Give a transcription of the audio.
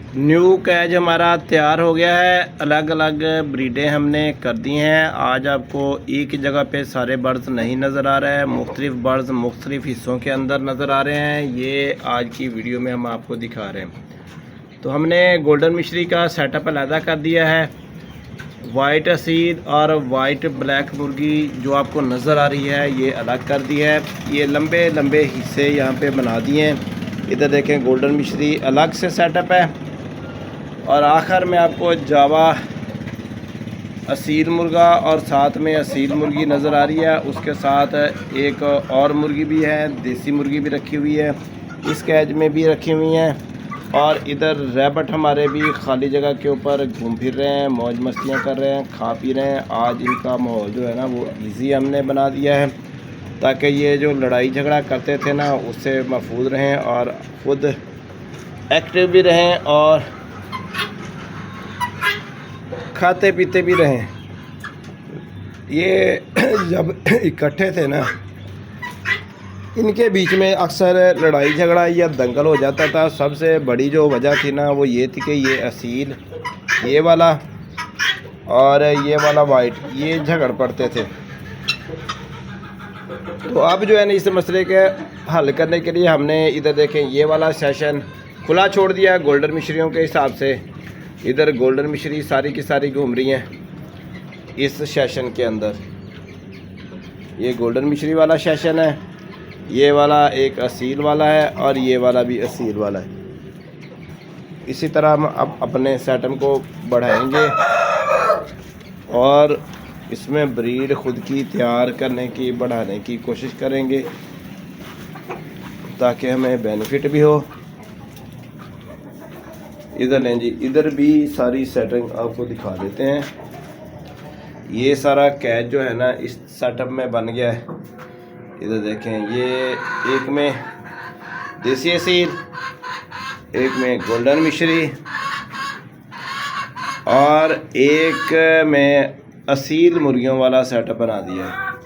New कैज हमारा तैयार हो गया है। अलग अलग ब्रीडें हमने कर दी हैं। आज आपको एक ही जगह पे सारे बर्ड्स नहीं नज़र आ रहे हैं, मुख्तलिफ बर्ड्स मुख्तलिफ हिस्सों के अंदर नज़र आ रहे हैं। ये आज की वीडियो में हम आपको दिखा रहे हैं। तो हमने गोल्डन मिश्री का सेटअप अलहदा कर दिया है। वाइट असील और वाइट ब्लैक मुर्गी जो आपको नज़र आ रही है ये अलग कर दी है। ये लंबे लंबे हिस्से यहाँ पे बना दिए हैं। इधर देखें गोल्डन मिश्री अलग से सेटअप है और आखिर में आपको जावा असील मुर्गा और साथ में असील मुर्गी नज़र आ रही है। उसके साथ एक और मुर्गी भी है, देसी मुर्गी भी रखी हुई है, इस कैज में भी रखी हुई हैं। और इधर रैबट हमारे भी खाली जगह के ऊपर घूम फिर रहे हैं, मौज मस्तियाँ कर रहे हैं, खा पी रहे हैं। आज इनका माहौल जो है ना वो इजी हमने बना दिया है ताकि ये जो लड़ाई झगड़ा करते थे ना उससे महफूज रहें और ख़ुद एक्टिव भी रहें और खाते पीते भी रहें। ये जब इकट्ठे थे ना इनके बीच में अक्सर लड़ाई झगड़ा या दंगल हो जाता था। सबसे बड़ी जो वजह थी ना वो ये थी कि ये असील ये वाला और ये वाला वाइट ये झगड़ पड़ते थे। तो अब जो है ना इस मसले के हल करने के लिए हमने इधर देखें ये वाला सेशन खुला छोड़ दिया गोल्डन मिश्रियों के हिसाब से। इधर गोल्डन मिश्री सारी की सारी घूम रही हैं इस सेशन के अंदर। ये गोल्डन मिश्री वाला सेशन है, ये वाला एक असील वाला है और ये वाला भी असील वाला है। इसी तरह हम अब अपने सेटअप को बढ़ाएंगे और इसमें ब्रीड खुद की तैयार करने की बढ़ाने की कोशिश करेंगे ताकि हमें बेनिफिट भी हो। इधर लें जी, इधर भी सारी सेटिंग आपको दिखा देते हैं। ये सारा कैच जो है ना इस सेटअप में बन गया है। इधर देखें ये एक में देसी असील, एक में गोल्डन मिश्री और एक में असील मुर्गियों वाला सेटअप बना दिया है।